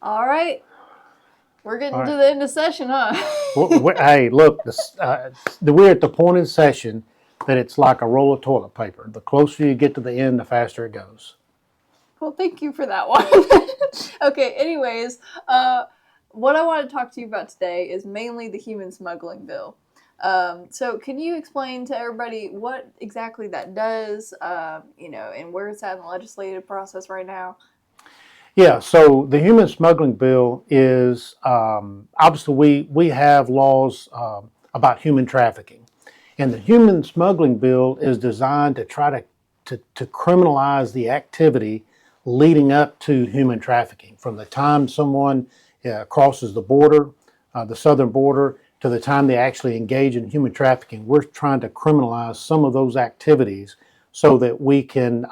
All right. We're All getting right. to the end of session, huh? Hey, look, we're at the point in session that it's like a roll of toilet paper. The closer you get to the end, the faster it goes. Well, thank you for that one. Okay, anyways, what I want to talk to you about today is mainly the human smuggling bill. So, can you explain to everybody what exactly that does, and where it's at in the legislative process right now? Yeah, so the human smuggling bill is obviously we have laws about human trafficking, and the human smuggling bill is designed to try to criminalize the activity leading up to human trafficking. From the time someone crosses the border, the southern border, to the time they actually engage in human trafficking, we're trying to criminalize some of those activities so that we can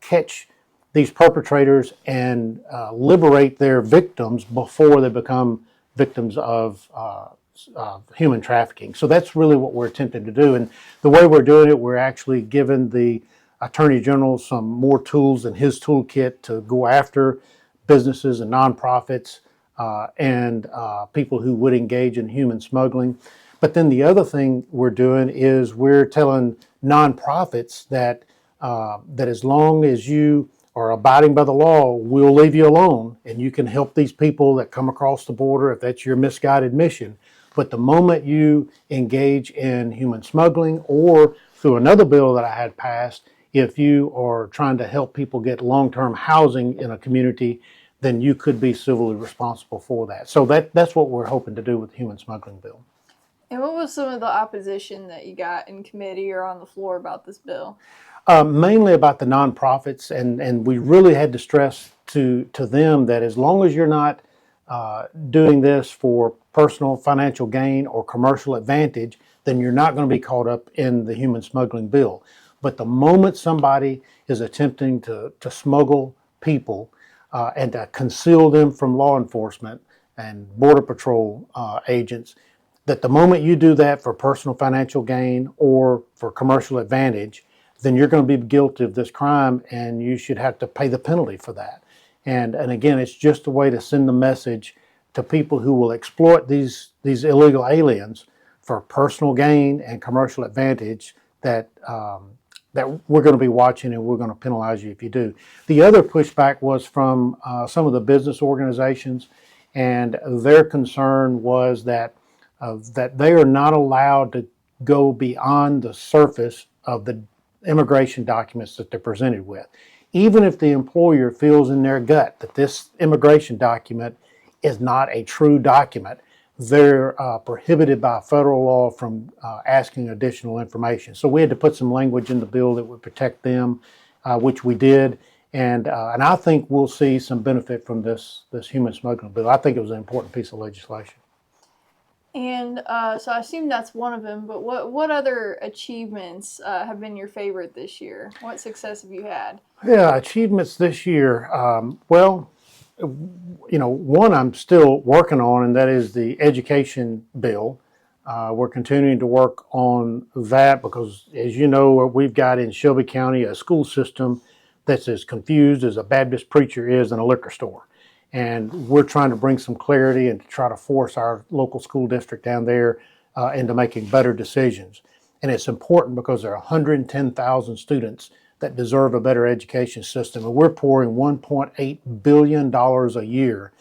catch these perpetrators and liberate their victims before they become victims of human trafficking. So that's really what we're attempting to do. And the way we're doing it, we're actually giving the Attorney General some more tools in his toolkit to go after businesses and nonprofits and people who would engage in human smuggling. But then the other thing we're doing is we're telling nonprofits that as long as you are abiding by the law, we'll leave you alone, and you can help these people that come across the border if that's your misguided mission. But the moment you engage in human smuggling, or through another bill that I had passed, if you are trying to help people get long-term housing in a community, then you could be civilly responsible for that. So that's what we're hoping to do with the human smuggling bill. And what was some of the opposition that you got in committee or on the floor about this bill? Mainly about the nonprofits, and we really had to stress to them that as long as you're not doing this for personal financial gain or commercial advantage, then you're not going to be caught up in the human smuggling bill. But the moment somebody is attempting to smuggle people and to conceal them from law enforcement and Border Patrol agents, that the moment you do that for personal financial gain or for commercial advantage, then you're going to be guilty of this crime and you should have to pay the penalty for that. And again, it's just a way to send the message to people who will exploit these illegal aliens for personal gain and commercial advantage that we're going to be watching and we're going to penalize you if you do. The other pushback was from some of the business organizations, and their concern was that they are not allowed to go beyond the surface of the immigration documents that they're presented with. Even if the employer feels in their gut that this immigration document is not a true document, they're prohibited by federal law from asking additional information. So we had to put some language in the bill that would protect them, which we did. And I think we'll see some benefit from this human smuggling bill. I think it was an important piece of legislation. And so I assume that's one of them, but what other achievements have been your favorite this year? What success have you had? Yeah, achievements this year. Well, one I'm still working on, and that is the education bill. We're continuing to work on that because, as you know, we've got in Shelby County a school system that's as confused as a Baptist preacher is in a liquor store. And we're trying to bring some clarity and to try to force our local school district down there into making better decisions. And it's important because there are 110,000 students that deserve a better education system. And we're pouring $1.8 billion a year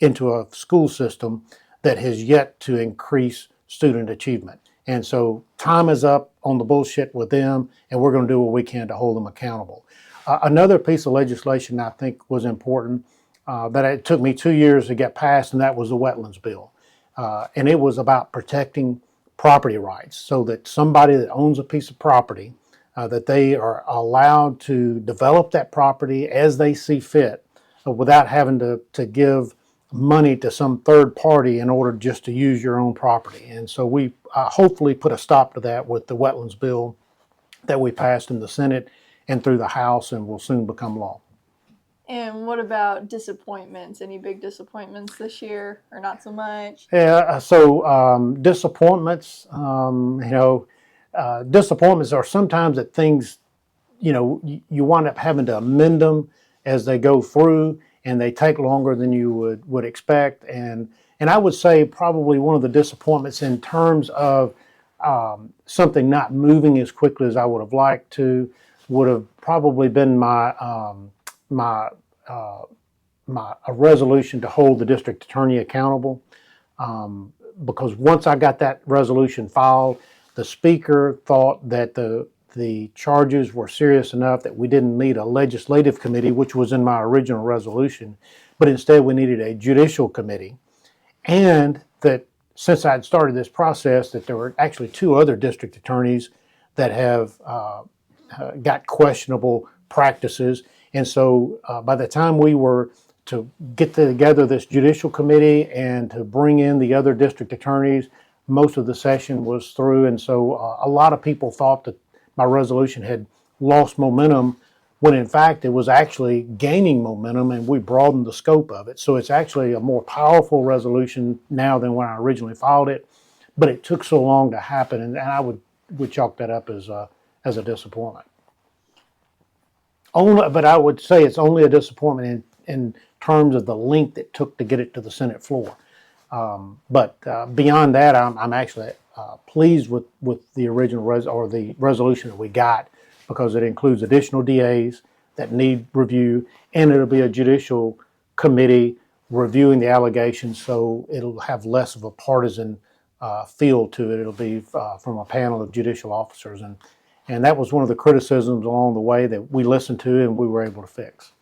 into a school system that has yet to increase student achievement. And so time is up on the bullshit with them, and we're going to do what we can to hold them accountable. Another piece of legislation I think was important that it took me 2 years to get passed, and that was the wetlands bill. And it was about protecting property rights so that somebody that owns a piece of property, that they are allowed to develop that property as they see fit without having to give money to some third party in order just to use your own property. And so we hopefully put a stop to that with the wetlands bill that we passed in the Senate and through the House and will soon become law. And what about disappointments? Any big disappointments this year, or not so much? Yeah, so disappointments, disappointments are sometimes that things, you wind up having to amend them as they go through. and they take longer than you would expect. And I would say probably one of the disappointments in terms of something not moving as quickly as I would have liked to would have probably been my a resolution to hold the district attorney accountable. Because once I got that resolution filed, the speaker thought that the charges were serious enough that we didn't need a legislative committee, which was in my original resolution, but instead we needed a judicial committee. And that since I'd started this process, that there were actually two other district attorneys that have got questionable practices. And so by the time we were to get together this judicial committee and to bring in the other district attorneys, most of the session was through. And so a lot of people thought that my resolution had lost momentum, when in fact it was actually gaining momentum, and we broadened the scope of it. So it's actually a more powerful resolution now than when I originally filed it, but it took so long to happen, and I would chalk that up as a disappointment. But I would say it's only a disappointment in terms of the length it took to get it to the Senate floor. But beyond that, I'm actually pleased with the original the resolution that we got, because it includes additional DAs that need review, and it'll be a judicial committee reviewing the allegations, so it'll have less of a partisan feel to it. It'll be from a panel of judicial officers, and that was one of the criticisms along the way that we listened to and we were able to fix.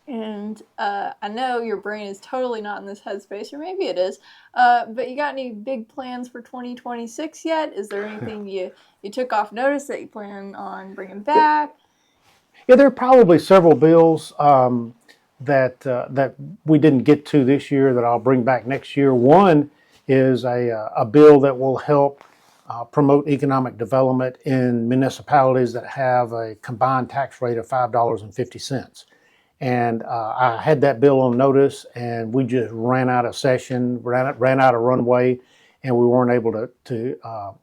And I know your brain is totally not in this headspace, or maybe it is, but you got any big plans for 2026 yet? Is there anything you took off notice that you plan on bringing back? Yeah, there are probably several bills that we didn't get to this year that I'll bring back next year. One is a bill that will help promote economic development in municipalities that have a combined tax rate of $5.50. And I had that bill on notice, and we just ran out of session, ran out of runway, and we weren't able to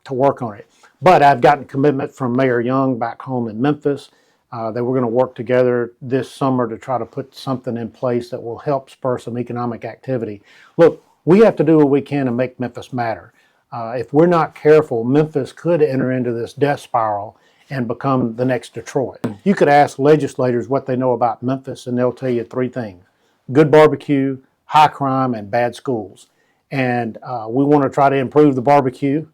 work on it. But I've gotten commitment from Mayor Young back home in Memphis that we're going to work together this summer to try to put something in place that will help spur some economic activity. Look, we have to do what we can to make Memphis matter. If we're not careful, Memphis could enter into this death spiral and become the next Detroit. You could ask legislators what they know about Memphis, and they'll tell you three things: good barbecue, high crime, and bad schools. And we want to try to improve the barbecue.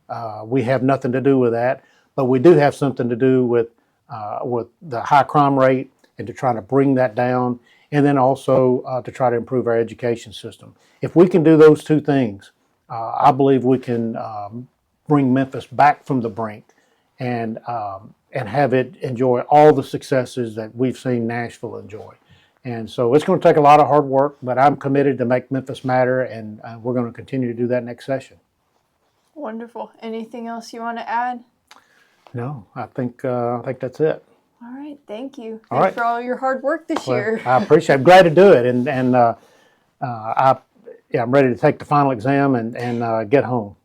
We have nothing to do with that, but we do have something to do with the high crime rate, and to try to bring that down, and then also to try to improve our education system. If we can do those two things, I believe we can bring Memphis back from the brink and have it enjoy all the successes that we've seen Nashville enjoy. And so it's going to take a lot of hard work, but I'm committed to make Memphis matter, and we're going to continue to do that next session. Wonderful. Anything else you want to add? No, I think that's it. All right. Thank you. Thanks for all your hard work this year. I appreciate it. I'm glad to do it, and I'm ready to take the final exam and get home.